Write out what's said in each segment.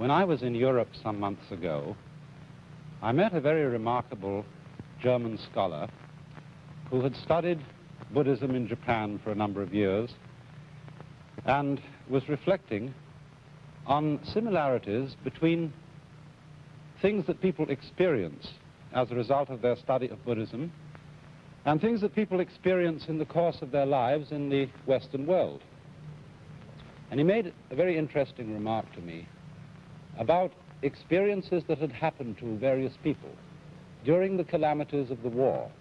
When I was in Europe some months ago, I met a very remarkable German scholar who had studied Buddhism in Japan for a number of years and was reflecting on similarities between things that people experience as a result of their study of Buddhism and things that people experience in the course of their lives in the Western world. And he made a very interesting remark to me about experiences that had happened to various people during the calamities of the war.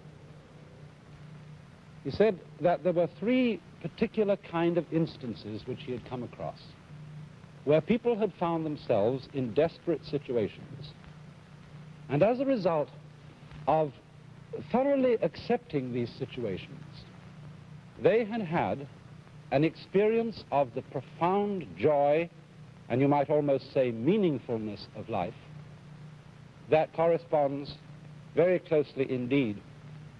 He said that there were three particular kind of instances which he had come across where people had found themselves in desperate situations. And as a result of thoroughly accepting these situations, they had had an experience of the profound joy, and you might almost say meaningfulness of life, that corresponds very closely indeed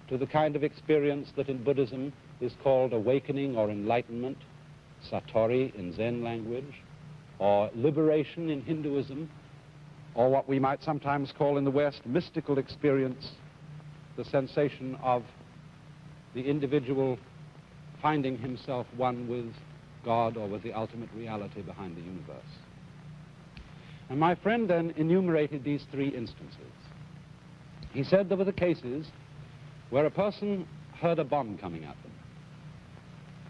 to the kind of experience that in Buddhism is called awakening or enlightenment, satori in Zen language, or liberation in Hinduism, or what we might sometimes call in the West mystical experience, the sensation of the individual finding himself one with God or with the ultimate reality behind the universe. And my friend then enumerated these three instances. He said there were the cases where a person heard a bomb coming at them,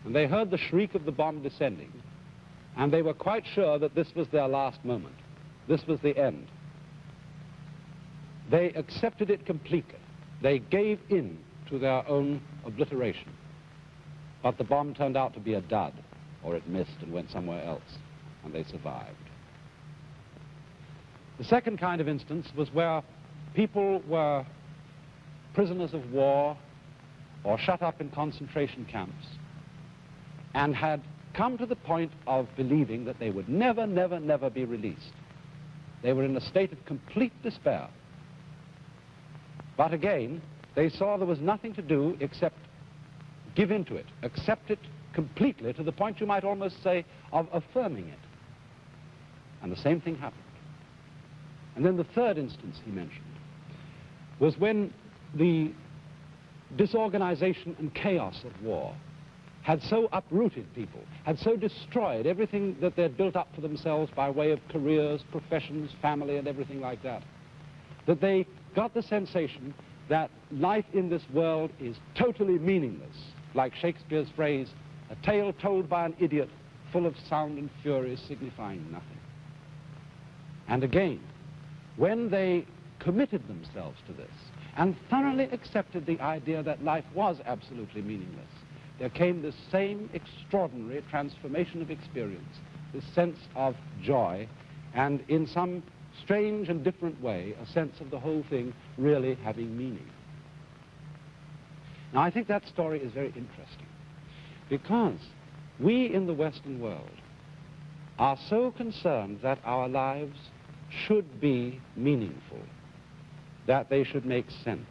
and they heard the shriek of the bomb descending, and they were quite sure that this was their last moment. This was the end. They accepted it completely. They gave in to their own obliteration. But the bomb turned out to be a dud, or it missed and went somewhere else, and they survived. The second kind of instance was where people were prisoners of war or shut up in concentration camps and had come to the point of believing that they would never, never, never be released. They were in a state of complete despair. But again, they saw there was nothing to do except give into it, accept it completely to the point you might almost say of affirming it. And the same thing happened. And then the third instance he mentioned was when the disorganization and chaos of war had so uprooted people, had so destroyed everything that they had built up for themselves by way of careers, professions, family, and everything like that, that they got the sensation that life in this world is totally meaningless, like Shakespeare's phrase, a tale told by an idiot, full of sound and fury, signifying nothing. And again, when they committed themselves to this and thoroughly accepted the idea that life was absolutely meaningless, there came this same extraordinary transformation of experience, this sense of joy, and in some strange and different way, a sense of the whole thing really having meaning. Now, I think that story is very interesting because we in the Western world are so concerned that our lives should be meaningful, that they should make sense.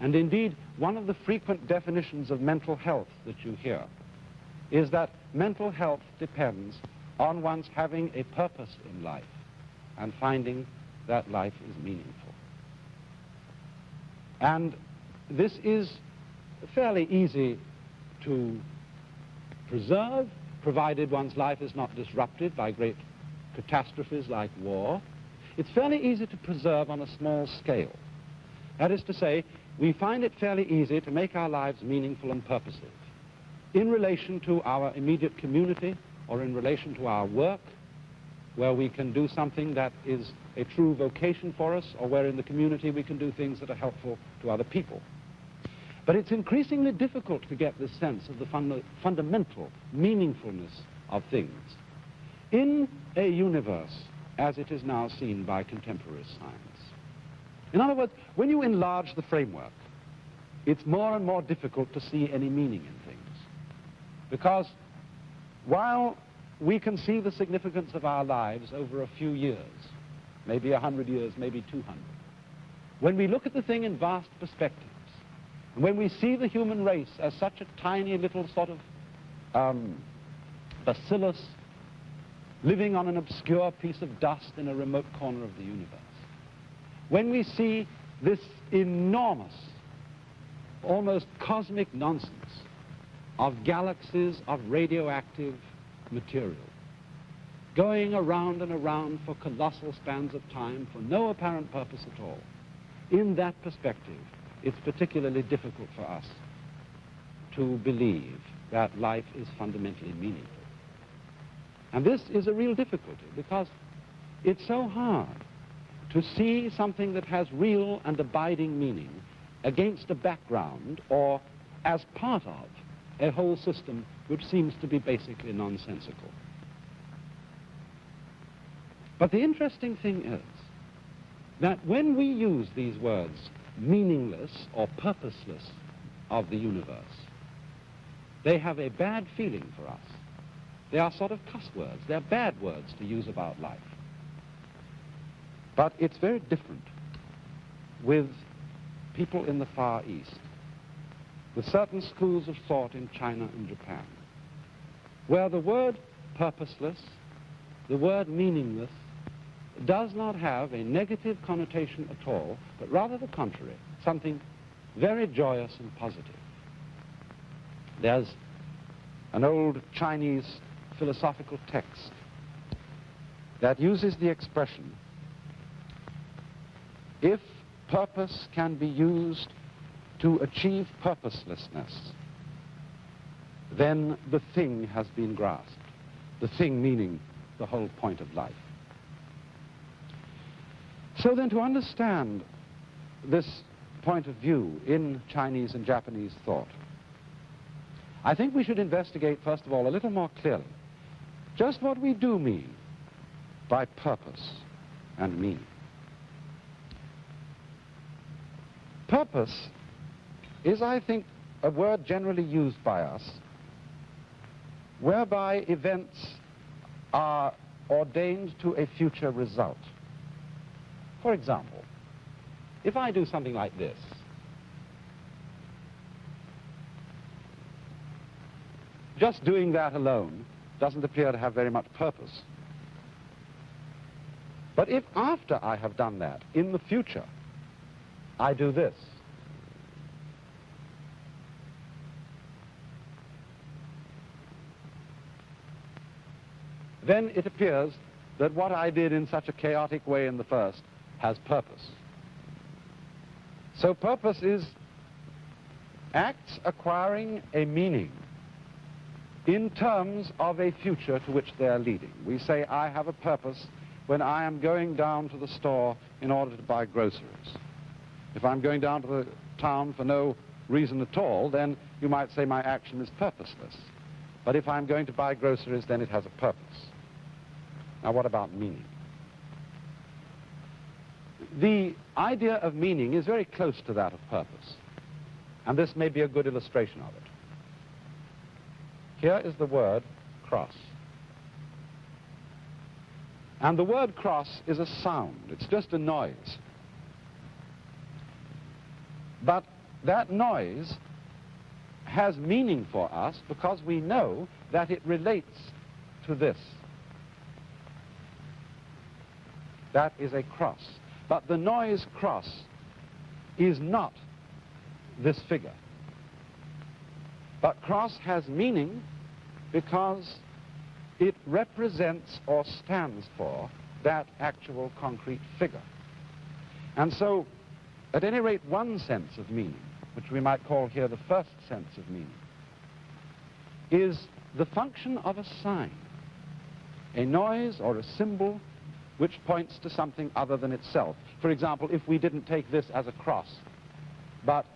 And indeed, one of the frequent definitions of mental health that you hear is that mental health depends on one's having a purpose in life and finding that life is meaningful. And this is fairly easy to preserve, provided one's life is not disrupted by great catastrophes like war. It's fairly easy to preserve on a small scale. That is to say, we find it fairly easy to make our lives meaningful and purposive in relation to our immediate community or in relation to our work, where we can do something that is a true vocation for us, or where in the community we can do things that are helpful to other people. But it's increasingly difficult to get this sense of the fundamental meaningfulness of things in a universe as it is now seen by contemporary science. In other words, when you enlarge the framework, it's more and more difficult to see any meaning in things. Because while we can see the significance of our lives over a few years, maybe 100 years, maybe 200, when we look at the thing in vast perspectives, and when we see the human race as such a tiny little sort of bacillus living on an obscure piece of dust in a remote corner of the universe. When we see this enormous, almost cosmic nonsense of galaxies of radioactive material going around and around for colossal spans of time for no apparent purpose at all, in that perspective, it's particularly difficult for us to believe that life is fundamentally meaningful. And this is a real difficulty because it's so hard to see something that has real and abiding meaning against a background or as part of a whole system which seems to be basically nonsensical. But the interesting thing is that when we use these words, meaningless or purposeless of the universe, they have a bad feeling for us. They are sort of cuss words. They're bad words to use about life. But it's very different with people in the Far East, with certain schools of thought in China and Japan, where the word purposeless, the word meaningless, does not have a negative connotation at all, but rather the contrary, something very joyous and positive. There's an old Chinese philosophical text that uses the expression, if purpose can be used to achieve purposelessness, then the thing has been grasped. The thing meaning the whole point of life. So then, to understand this point of view in Chinese and Japanese thought, I think we should investigate, first of all, a little more clearly just what we do mean by purpose and meaning. Purpose is, I think, a word generally used by us whereby events are ordained to a future result. For example, if I do something like this, just doing that alone doesn't appear to have very much purpose. But if after I have done that, in the future, I do this, then it appears that what I did in such a chaotic way in the first has purpose. So purpose is acts acquiring a meaning in terms of a future to which they are leading. We say, I have a purpose when I am going down to the store in order to buy groceries. If I'm going down to the town for no reason at all, then you might say my action is purposeless. But if I'm going to buy groceries, then it has a purpose. Now, what about meaning? The idea of meaning is very close to that of purpose, and this may be a good illustration of it. Here is the word cross. And the word cross is a sound. It's just a noise. But that noise has meaning for us because we know that it relates to this. That is a cross. But the noise cross is not this figure. But cross has meaning because it represents or stands for that actual concrete figure. And so, at any rate, one sense of meaning, which we might call here the first sense of meaning, is the function of a sign, a noise or a symbol which points to something other than itself. For example, if we didn't take this as a cross, but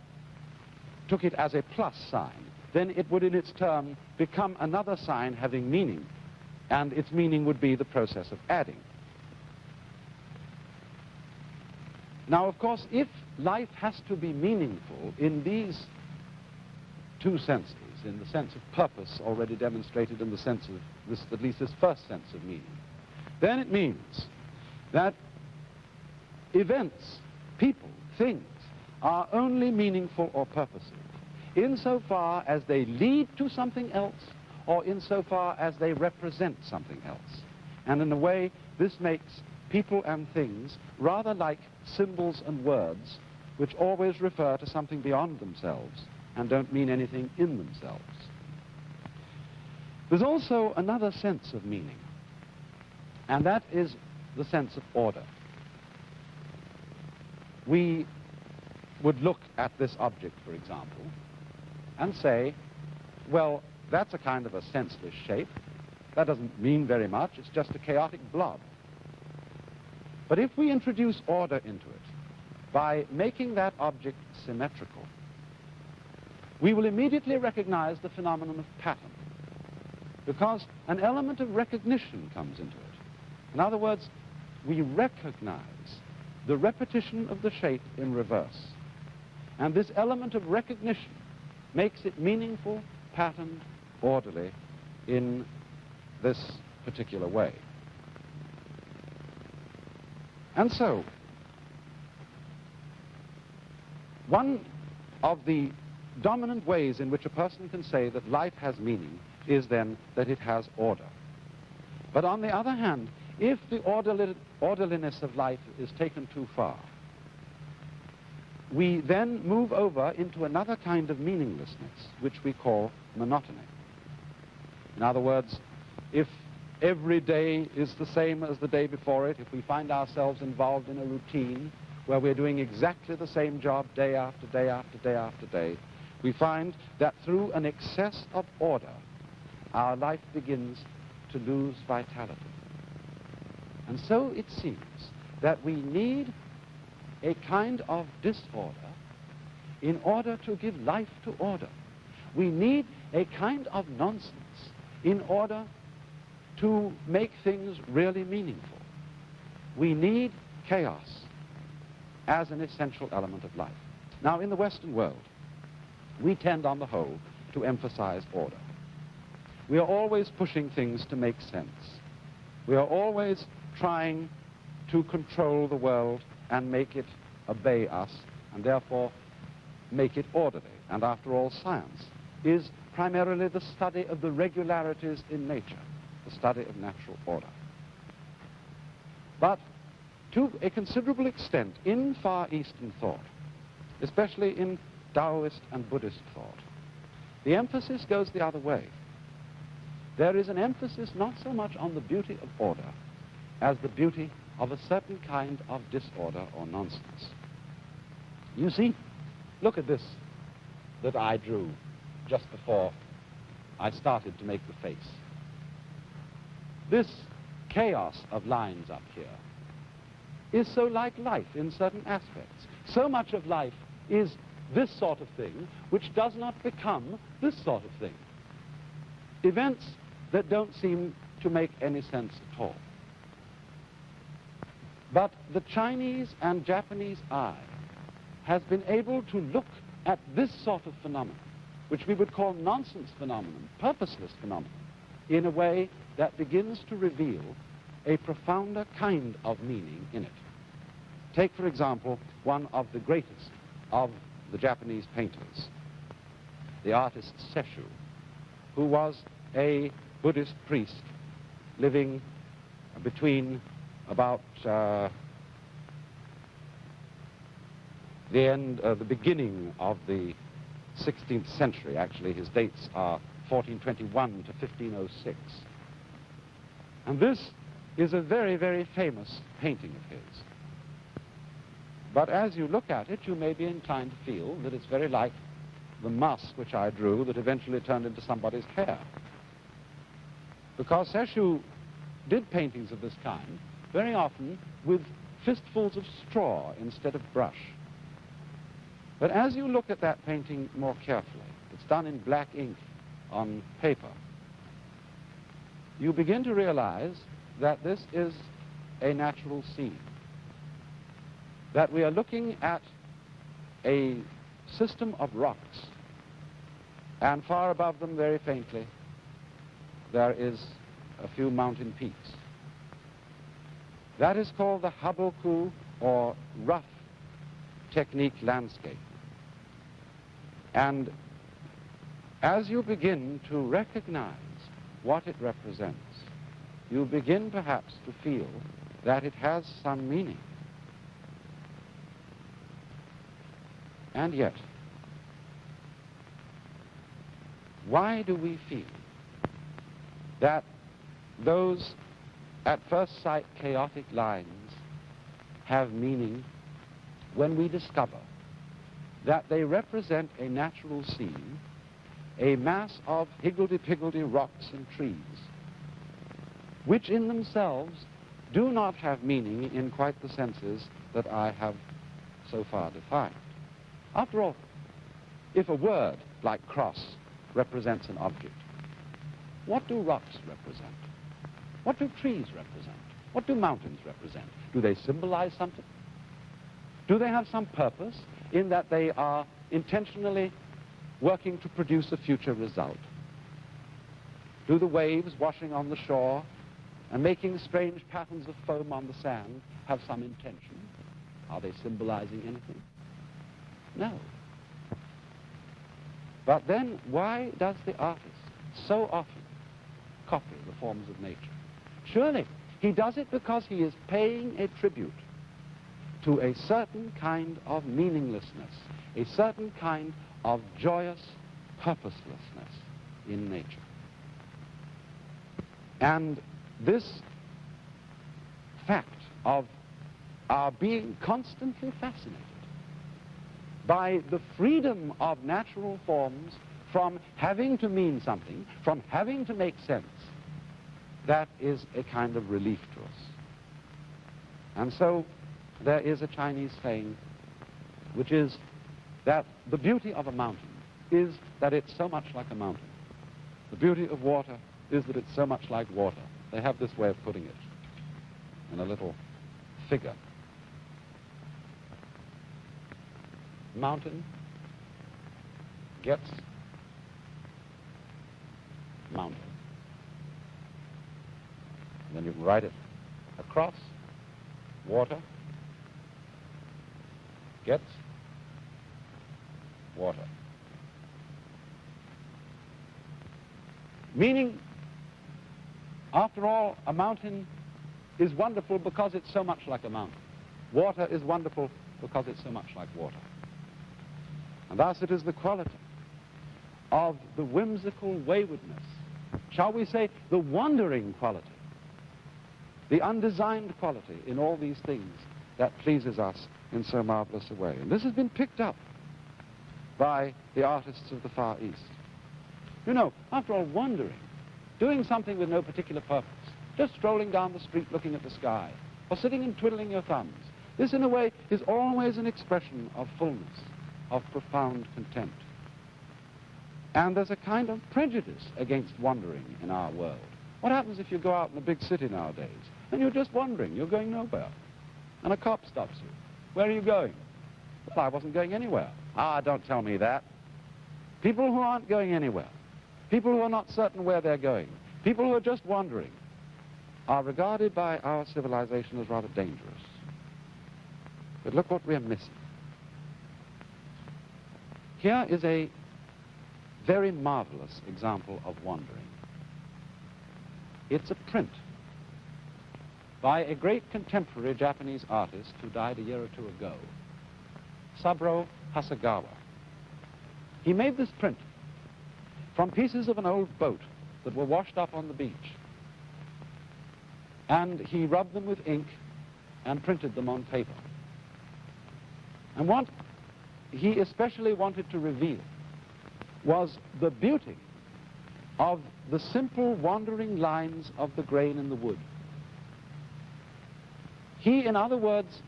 took it as a plus sign, then it would in its turn become another sign having meaning, and its meaning would be the process of adding. Now, of course, if life has to be meaningful in these two senses, in the sense of purpose already demonstrated in the sense of this, at least this first sense of meaning, then it means that events, people, things, are only meaningful or purposive insofar as they lead to something else or insofar as they represent something else. And in a way, this makes people and things rather like symbols and words, which always refer to something beyond themselves and don't mean anything in themselves. There's also another sense of meaning, and that is the sense of order. We would look at this object, for example, and say, well, that's a kind of a senseless shape. That doesn't mean very much. It's just a chaotic blob. But if we introduce order into it by making that object symmetrical, we will immediately recognize the phenomenon of pattern, because an element of recognition comes into it. In other words, we recognize the repetition of the shape in reverse. And this element of recognition makes it meaningful, patterned, orderly in this particular way. And so, one of the dominant ways in which a person can say that life has meaning is then that it has order. But on the other hand, if the orderliness of life is taken too far, we then move over into another kind of meaninglessness, which we call monotony. In other words, if every day is the same as the day before it, if we find ourselves involved in a routine where we're doing exactly the same job day after day after day after day, we find that through an excess of order, our life begins to lose vitality. And so it seems that we need a kind of disorder in order to give life to order. We need a kind of nonsense in order to make things really meaningful. We need chaos as an essential element of life. Now, in the Western world, we tend on the whole to emphasize order. We are always pushing things to make sense. We are always trying to control the world and make it obey us, and therefore make it orderly. And after all, science is primarily the study of the regularities in nature, the study of natural order. But to a considerable extent, in Far Eastern thought, especially in Taoist and Buddhist thought, the emphasis goes the other way. There is an emphasis not so much on the beauty of order as the beauty of a certain kind of disorder or nonsense. You see, look at this that I drew just before I started to make the face. This chaos of lines up here is so like life in certain aspects. So much of life is this sort of thing which does not become this sort of thing. Events that don't seem to make any sense at all. But the Chinese and Japanese eye has been able to look at this sort of phenomenon, which we would call nonsense phenomenon, purposeless phenomenon, in a way that begins to reveal a profounder kind of meaning in it. Take, for example, one of the greatest of the Japanese painters, the artist Sesshu, who was a Buddhist priest living between about the beginning of the 16th century. Actually, his dates are 1421 to 1506. And this is a very, very famous painting of his. But as you look at it, you may be inclined to feel that it's very like the musk which I drew that eventually turned into somebody's hair. Because Sesshu did paintings of this kind very often with fistfuls of straw instead of brush. But as you look at that painting more carefully, it's done in black ink on paper, you begin to realize that this is a natural scene, that we are looking at a system of rocks, and far above them, very faintly, there is a few mountain peaks. That is called the haboku, or rough technique landscape. And as you begin to recognize what it represents, you begin perhaps to feel that it has some meaning. And yet, why do we feel that those at first sight chaotic lines have meaning when we discover that they represent a natural scene, a mass of higgledy-piggledy rocks and trees, which in themselves do not have meaning in quite the senses that I have so far defined? After all, if a word like cross represents an object, what do rocks represent? What do trees represent? What do mountains represent? Do they symbolize something? Do they have some purpose in that they are intentionally working to produce a future result? Do the waves washing on the shore and making strange patterns of foam on the sand have some intention? Are they symbolizing anything? No. But then why does the artist so often copy the forms of nature? Surely he does it because he is paying a tribute to a certain kind of meaninglessness, a certain kind of joyous purposelessness in nature. And this fact of our being constantly fascinated by the freedom of natural forms from having to mean something, from having to make sense, that is a kind of relief to us. And so there is a Chinese saying, which is that the beauty of a mountain is that it's so much like a mountain. The beauty of water is that it's so much like water. They have this way of putting it in a little figure. Mountain gets mountain. And then you can write it across. Water gets water. Meaning, after all, a mountain is wonderful because it's so much like a mountain. Water is wonderful because it's so much like water. And thus it is the quality of the whimsical waywardness, shall we say the wandering quality, the undesigned quality in all these things that pleases us in so marvelous a way. And this has been picked up by the artists of the Far East. You know, after all, wandering, doing something with no particular purpose, just strolling down the street looking at the sky, or sitting and twiddling your thumbs, this in a way is always an expression of fullness, of profound content. And there's a kind of prejudice against wandering in our world. What happens if you go out in a big city nowadays and you're just wandering, you're going nowhere, and a cop stops you? Where are you going? Well, I wasn't going anywhere. Ah, don't tell me that. People who aren't going anywhere, people who are not certain where they're going, people who are just wandering, are regarded by our civilization as rather dangerous. But look what we're missing. Here is a very marvelous example of wandering. It's a print by a great contemporary Japanese artist who died a year or two ago, Saburo Hasegawa. He made this print from pieces of an old boat that were washed up on the beach. And he rubbed them with ink and printed them on paper. And what he especially wanted to reveal was the beauty of the simple wandering lines of the grain in the wood. He, in other words,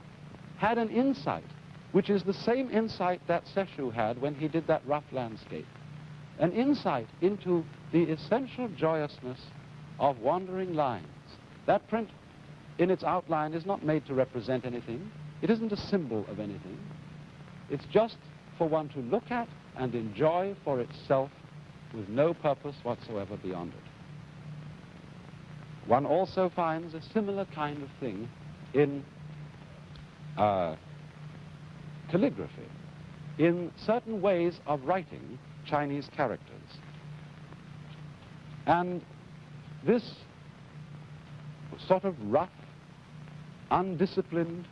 had an insight, which is the same insight that Seshu had when he did that rough landscape, an insight into the essential joyousness of wandering lines. That print, in its outline, is not made to represent anything. It isn't a symbol of anything. It's just for one to look at and enjoy for itself with no purpose whatsoever beyond it. One also finds a similar kind of thing in calligraphy, in certain ways of writing Chinese characters. And this sort of rough, undisciplined,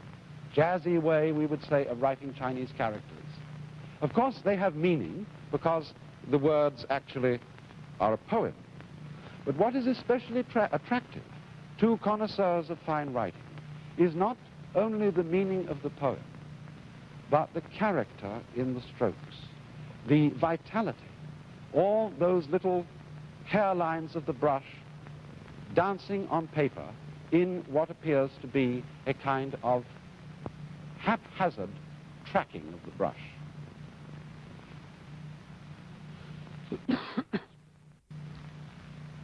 jazzy way, we would say, of writing Chinese characters. Of course, they have meaning because the words actually are a poem. But what is especially attractive to connoisseurs of fine writing is not only the meaning of the poem, but the character in the strokes, the vitality, all those little hairlines of the brush dancing on paper in what appears to be a kind of haphazard tracking of the brush.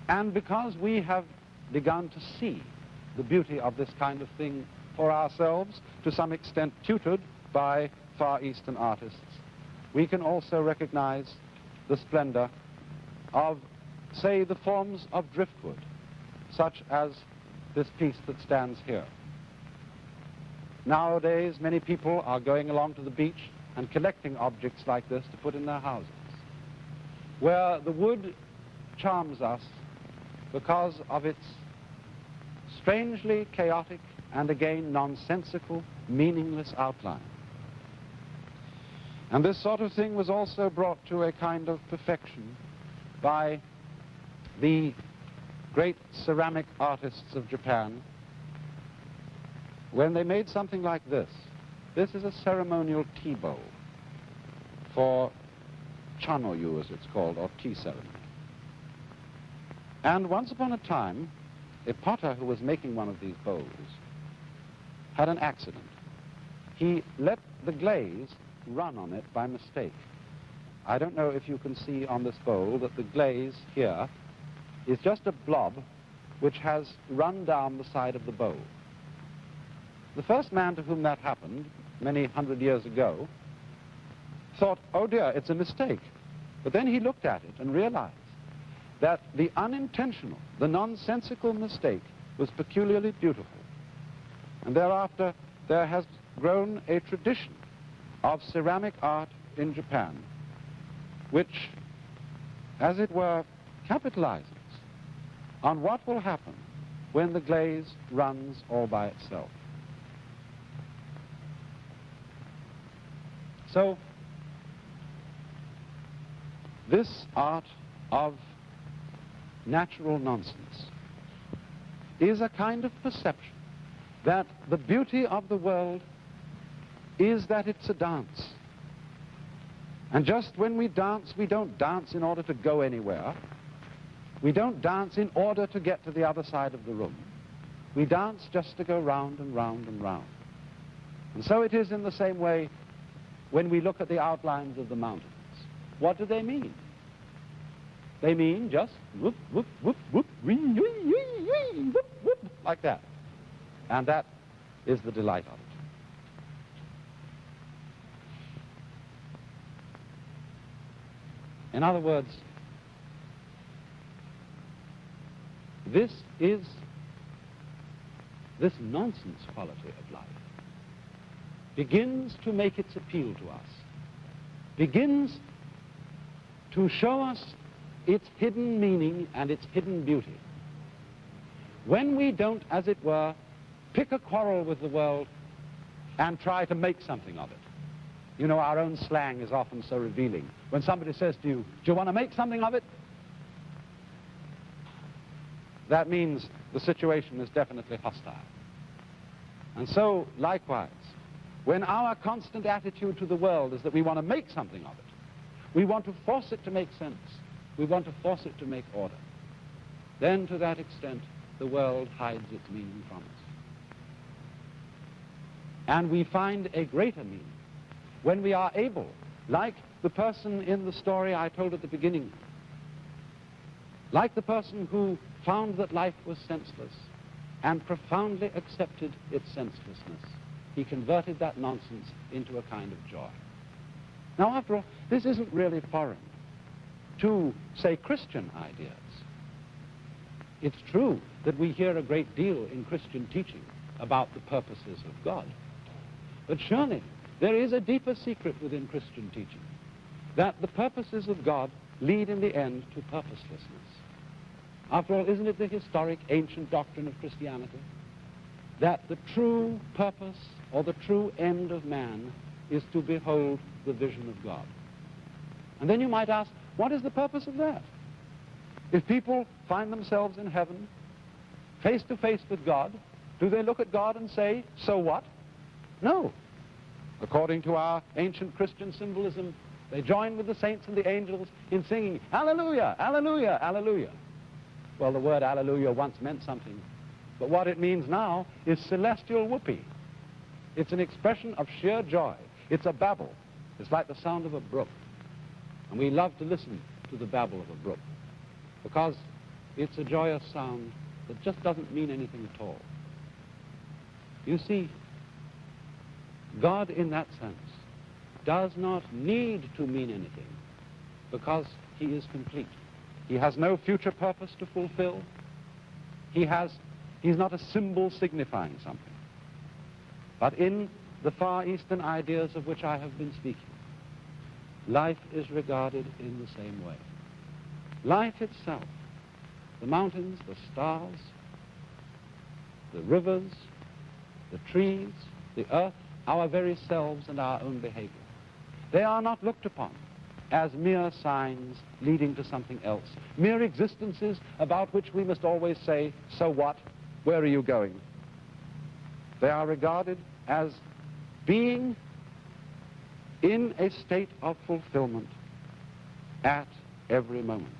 And because we have begun to see the beauty of this kind of thing for ourselves, to some extent tutored by Far Eastern artists, we can also recognize the splendor of, say, the forms of driftwood, such as this piece that stands here. Nowadays, many people are going along to the beach and collecting objects like this to put in their houses, where the wood charms us because of its strangely chaotic and again nonsensical, meaningless outline. And this sort of thing was also brought to a kind of perfection by the great ceramic artists of Japan when they made something like this. This is a ceremonial tea bowl for chanoyu, as it's called, or tea ceremony. And once upon a time, a potter who was making one of these bowls had an accident. He let the glaze run on it by mistake. I don't know if you can see on this bowl that the glaze here is just a blob which has run down the side of the bowl. The first man to whom that happened, many hundred years ago, thought, oh dear, it's a mistake. But then he looked at it and realized that the unintentional, the nonsensical mistake was peculiarly beautiful. And thereafter, there has grown a tradition of ceramic art in Japan, which, as it were, capitalizes on what will happen when the glaze runs all by itself. So, this art of natural nonsense is a kind of perception that the beauty of the world is that it's a dance. And just when we dance, we don't dance in order to go anywhere. We don't dance in order to get to the other side of the room. We dance just to go round and round and round. And so it is in the same way when we look at the outlines of the mountains. What do they mean? They mean just whoop, whoop, whoop, whoop, wee, wee, wee, wee, whoop, whoop, like that. And that is the delight of it. In other words, this nonsense quality of life begins to make its appeal to us, begins to show us its hidden meaning and its hidden beauty. When we don't, as it were, pick a quarrel with the world and try to make something of it. You know, our own slang is often so revealing. When somebody says to you, do you want to make something of it? That means the situation is definitely hostile. And so, likewise, when our constant attitude to the world is that we want to make something of it, we want to force it to make sense, we want to force it to make order, then to that extent the world hides its meaning from us. And we find a greater meaning when we are able, like the person in the story I told at the beginning, like the person who found that life was senseless and profoundly accepted its senselessness, he converted that nonsense into a kind of joy. Now, after all, this isn't really foreign to, say, Christian ideas. It's true that we hear a great deal in Christian teaching about the purposes of God. But surely there is a deeper secret within Christian teaching, that the purposes of God lead in the end to purposelessness. After all, isn't it the historic, ancient doctrine of Christianity that the true purpose or the true end of man is to behold the vision of God? And then you might ask, what is the purpose of that? If people find themselves in heaven, face to face with God, do they look at God and say, so what? No. According to our ancient Christian symbolism, they join with the saints and the angels in singing, Alleluia, Alleluia, Alleluia. Well, the word Alleluia once meant something, but what it means now is celestial whoopee. It's an expression of sheer joy. It's a babble. It's like the sound of a brook. And we love to listen to the babble of a brook because it's a joyous sound that just doesn't mean anything at all. You see, God in that sense does not need to mean anything because he is complete. He has no future purpose to fulfill. He's not a symbol signifying something. But in the Far Eastern ideas of which I have been speaking, life is regarded in the same way. Life itself, the mountains, the stars, the rivers, the trees, the earth, our very selves and our own behavior, they are not looked upon as mere signs leading to something else, mere existences about which we must always say, so what? Where are you going? They are regarded as being in a state of fulfillment at every moment.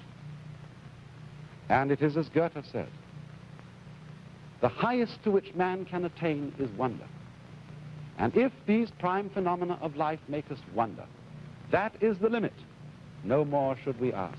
And it is as Goethe said, the highest to which man can attain is wonder. And if these prime phenomena of life make us wonder, that is the limit. No more should we ask.